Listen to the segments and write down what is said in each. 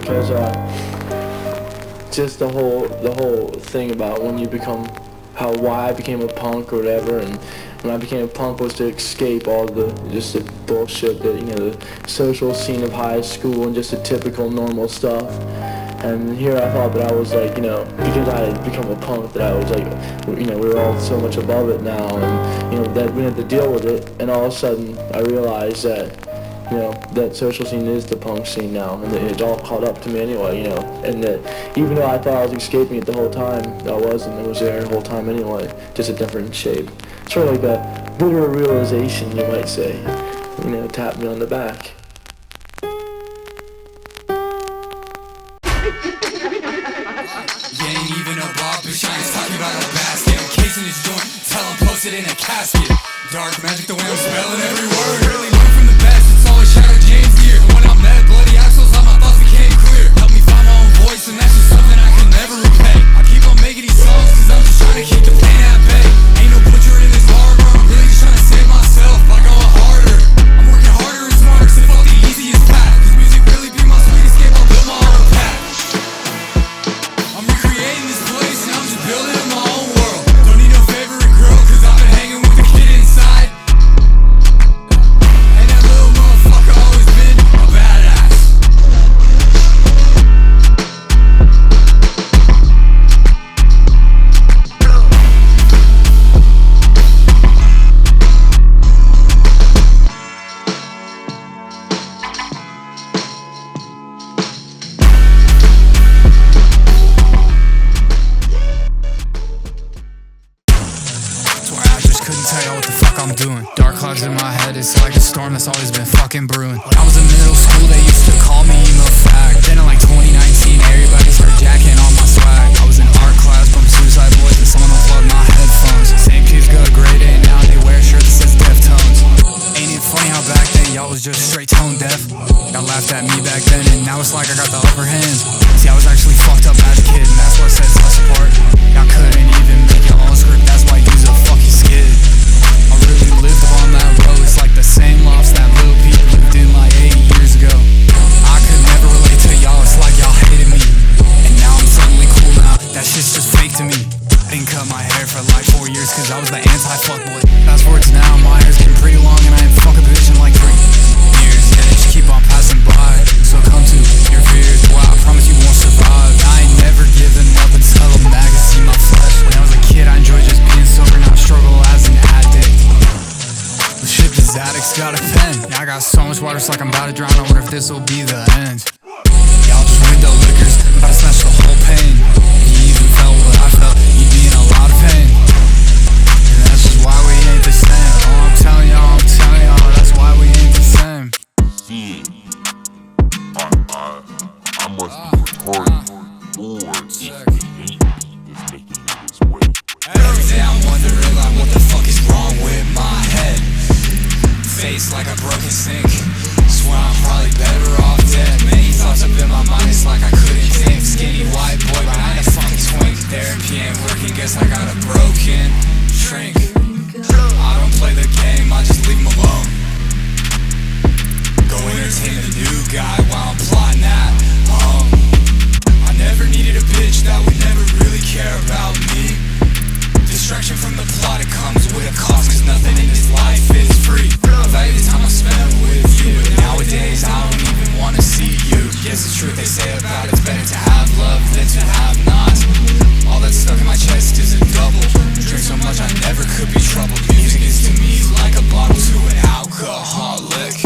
because just the whole thing about when you become, why I became a punk or whatever, and when I became a punk was to escape all the bullshit that, the social scene of high school and just the typical normal stuff. And here I thought that I was like, because I had become a punk, that I was like, we were all so much above it now, and that we had to deal with it. And all of a sudden I realized that that social scene is the punk scene now, and it all caught up to me anyway, and that even though I thought I was escaping it the whole time, I wasn't. It was there the whole time anyway, just a different shape. Sort of like a bit of a realization, you might say, tap me on the back. You ain't even a Bob Bushines talking about a basket. I'm casing his joint, tell him post it in a casket. Dark magic, the way I'm spelling every word. Really learn from the best, it's always Shadow James here. When I met Bloody Axles, all my thoughts became clear. Help me find my own voice, and that's just something I can never repay. I keep on making these songs, cause I'm just trying to keep the pain at bay. Ain't no butcher in this harbor, I'm really just trying to save myself by going harder. I'm working harder and smarter, cause it felt the easiest path. Cause music really be my sweet escape, I'll build my own path. I'm recreating this place, and I'm just building in my own world. Don't need no favorite girl, cause I've been hanging with the kid inside. And that little motherfucker always been a badass. Couldn't tell y'all what the fuck I'm doing. Dark clouds in my head, it's like a storm that's always been fucking brewing. When I was in middle school, they used to call me emo fag. Then in like 2019, everybody started jacking on my swag. I was in art class, bumped Suicide Boys, and someone unplugged my headphones. Same kids got a grade A, now they wear a shirt that says Deftones. Ain't it funny how back then y'all was just straight tone deaf? Y'all laughed at me back then, and now it's like I got the upper hand. See, I was actually fucked up as a kid, and that's what sets us apart. Y'all couldn't even make your own script, that's why you's a fucking skid. I really lived on that road, it's like the same lost that little people lived in like 8 years ago. I could never relate to y'all, it's like y'all hated me. And now I'm suddenly cool now, that shit's just fake to me. I didn't cut my hair for like 4 years cause I was the anti-fuckboy. Fast forward to now, my hair's getting pretty long and I ain't fuck a bitch in like 3 years. Yeah, they just keep on passing by, so come to your fears. Boy, I promise you won't survive. I ain't never giving up until a magazine my flesh. When I was a kid, I enjoyed just being sober, not struggle as an addict. The shit, this addict's got a pen. Now I got so much water, it's like I'm about to drown. I wonder if this'll be the end. Y'all just window lickers, I'm about to smash the whole pain. If you even felt what I felt, you'd be in a lot of pain. And that's just why we ain't the same. Oh, I'm telling y'all, that's why we ain't the same. I must be retarded, or if he ain't, is making it his way. Every day I'm wondering like what the fuck is wrong with my head. Face like a broken sink, swear I'm probably better off dead. Many thoughts up in my mind, it's like I couldn't think. Skinny white boy behind a fucking twink. Therapy ain't working, guess I got a broken shrink. I don't play the game, I just leave him alone. Go entertain the new guy while I'm plotting at home. I never needed a bitch that would never really care about me. Distraction from the plot, it comes with a cost, cause nothing in this life is free. I value the time I spent with you, but nowadays I don't even wanna see you. Yes, it's true they say about it's better to have love than to have not. All that's stuck in my chest is a double. Drink so much I never could be troubled. Music is to me like a bottle to an alcoholic.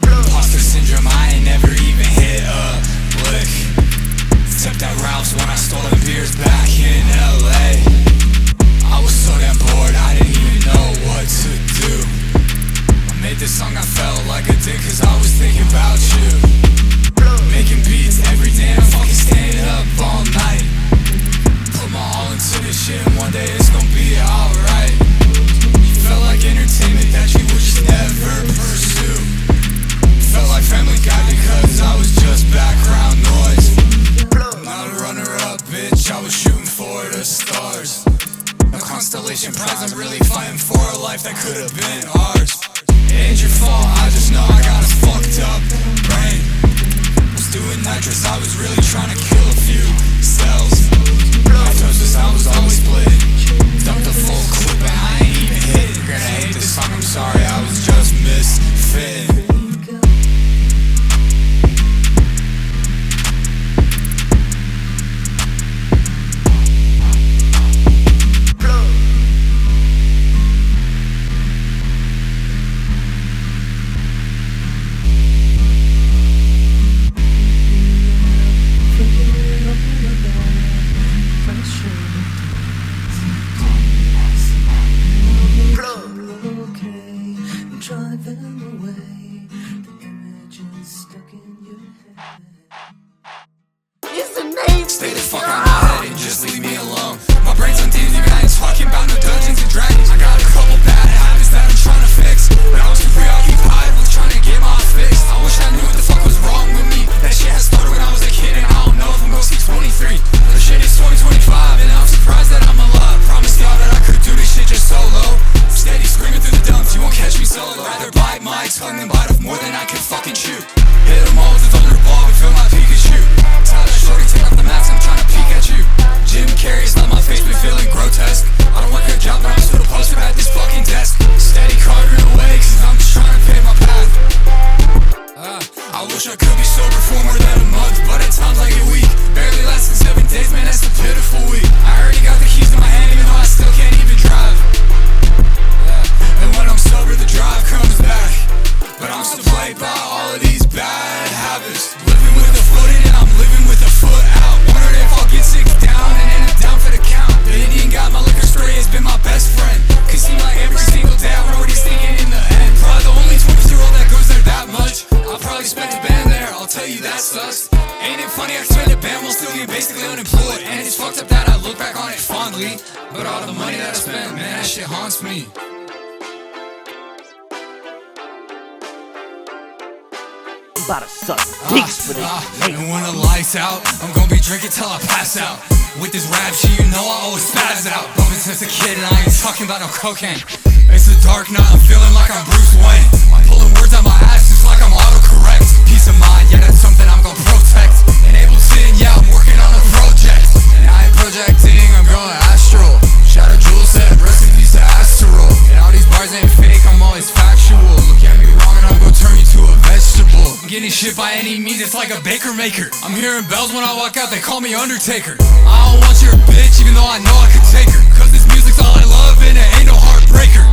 Imposter syndrome, I ain't never even hit a lick. Except at Ralph's when I stole the beers back in LA. I was so damn bored, I didn't even know what to do. I made this song, I felt like a dick cause I was thinking about you. Making beats every day, I'm fucking staying up all night. Put my all into this shit and one day it's gonna be alright. You felt like entertainment that you would just never pursue. Felt like Family Guy because I was just background noise. I'm not a runner-up, bitch, I was shooting for the stars. A constellation prize, I'm really fighting for a life that could have been ours. It ain't your fault, I just know I got a fucked up brain. Was doing night mattress. I was really trying to kill a few cells. I told this I was always split. Dumped the full clip and I ain't even hit. You're gonna hate this song, I'm sorry, I was just misfit. Stay the fuck out my head and just leave me alone. My brain's on D&D, I ain't talking about no Dungeons and Dragons. I got a couple bad habits that I'm trying to fix, but I was too preoccupied with trying to get my fix. I wish I knew what the fuck was wrong with me. That shit had started when I was a kid and I don't know if I'm gonna see 23. The shit is 2025 and I'm surprised that I'm alive. Promised y'all that I could do this shit just solo. Steady screaming through the dumps, you won't catch me solo. Rather bite my tongue than bite off more than I can fucking chew. Hit them all with the thunderball and feel my Pikachu. Tell that shorty take off the mask, I'm trying to peek at you. Jim Carrey's let my face be feeling grotesque. I don't want your job, but I'm still a poster at this fucking desk. Steady carving away, cause I'm just trying to pay my path. I wish I could be sober for more than a month, but at times I get weak. Barely lasting 7 days, man, that's the pitiful week. I already got the keys in my hand, even though I still can't even drive. And when I'm sober, the drive comes back, but I'm still plagued by all of these bad habits. Living with a foot in and I'm living with a foot out. Wondering if I'll get sick down and end up down for the count. The Indian guy, my liquor story has been my best friend. Cause seem like every single day I know what he's thinking in the end. Probably the only 20-year-old that goes there that much. I'll probably spend a band there, I'll tell you that sucks. Ain't it funny I spend a band while still being basically unemployed. And it's fucked up that I look back on it fondly, but all the money that I spent, man, that shit haunts me. About to suck dicks for this. And when the lights out, I'm gonna be drinking till I pass out. With this rap shit, you know I always spaz out. Bumping since a kid and I ain't talking about no cocaine. It's a dark night, I'm feeling like I'm Bruce Wayne. I'm pulling words out my ass just like I'm autocorrect. Peace of mind, yeah, that's something I'm gonna protect. In Ableton, yeah, I'm working on a project. And I ain't projecting, I'm going astral. Shout out Jules said, rest in peace to Astral. And all these bars ain't fake, I'm always factual. Look at me wrong and I'm gonna turn you to a vegetable. I'm getting shit by any means, it's like a baker maker. I'm hearing bells when I walk out, they call me Undertaker. I don't want your bitch, even though I know I could take her. Cause this music's all I love and it ain't no heartbreaker.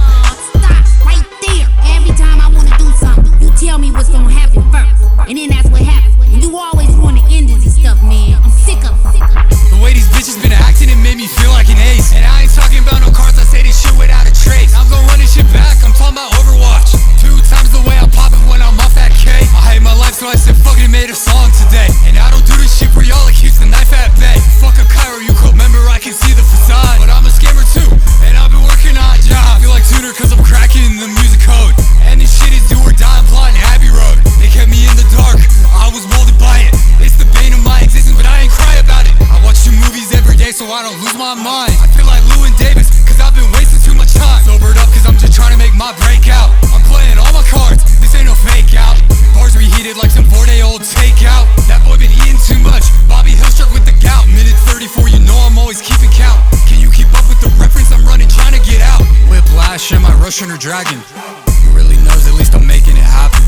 Stop right there. Every time I wanna do something, you tell me what's gonna happen first. And then that's what happens. And you always wanna end this stuff, man. I'm sick of it. The way these bitches been acting, it made me feel like an ace. And I ain't talking about no cards, I say this shit without a trace. I'm gonna run this shit back, I'm talking about Overwatch. 2 times the way I'm popping when I'm off that K. I hate my life, so I said fuck it and made a song today. And I don't do this shit for y'all like Houston Knife at Bay. Fuck a Cairo, you could remember I can see the facade. But I'm a scammer too, and I've been working odd jobs. Feel like tuner cause I'm cracking the music code. And this shit is do or die, I'm plotting Abbey Road. They kept me in the dark, I was molded by it. It's the bane of my existence, but I ain't cry about it. I watch 2 movies every day so I don't lose my mind. I feel like Lou and Davis, cause I've been wasting too much time. Sobered up cause I'm just trying to make my breakout. I'm playing all my cards, this ain't no fake out. Bars reheated like some 4-day-old takeout. That boy been eating too much, Bobby Hill struck with the gout. Minute 34, you know I'm always keeping count. Can you keep up with the reference? I'm running trying to get out. Whiplash and my Russian or Dragon. Who really knows, at least I'm making it happen.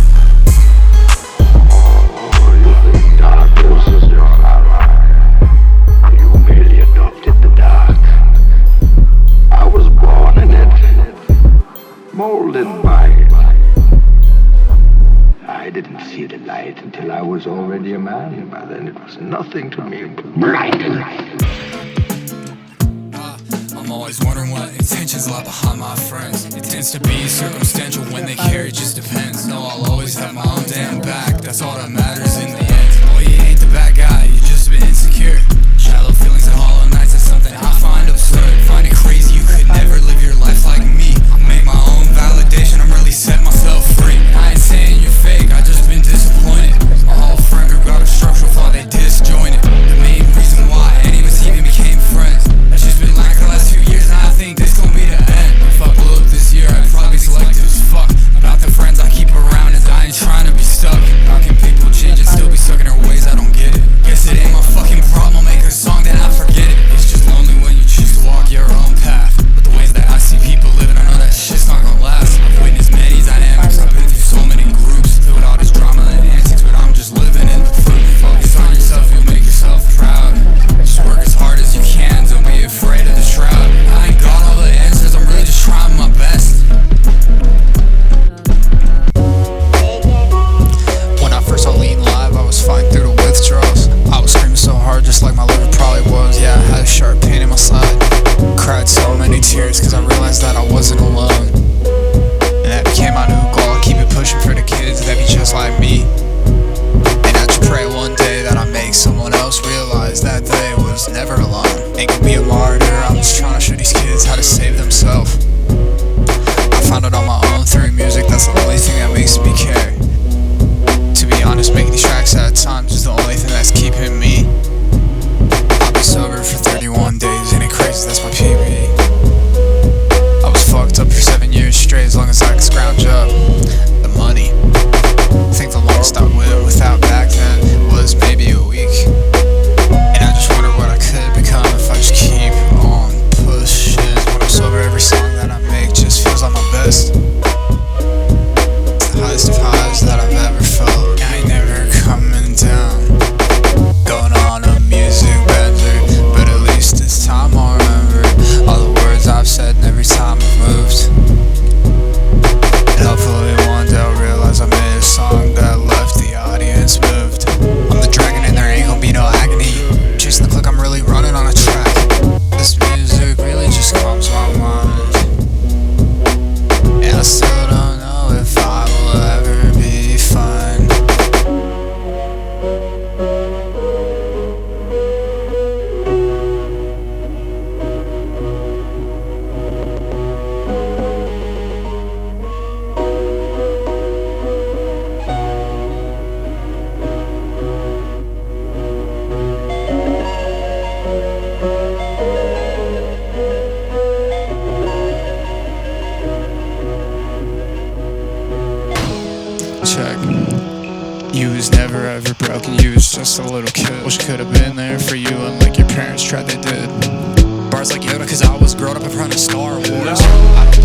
You think darkness is your ally? You merely adopted the dark. I was born in it, molded by it. I didn't see the light until I was already a man. By then it was nothing to me but blinding. I'm always wondering what intentions lie behind my friends. It tends to be circumstantial when they care, it just depends. No, I'll always have my own damn back, that's all that matters in the end. Boy, you ain't the bad guy, you just been insecure. Shallow feelings and hollow nights, that's something I find absurd. Find it crazy, you could never live your life like me. I make my own validation, I'm really setting myself free. I ain't saying you're fake, I just been disappointed. My whole friend group got a structural flaw, they disjointed. The main reason why any of us even became friends, that's just been like the last few years, and I think this gon' be the end. If I blew up this year, I'd probably be selective as fuck about the friends I keep around, as I ain't trying to be stuck. How can people change and still broken, you was just a little kid. Wish I could've been there for you unlike your parents tried they did. Bars like Yoda cause I was growing up in front of Star Wars. I don't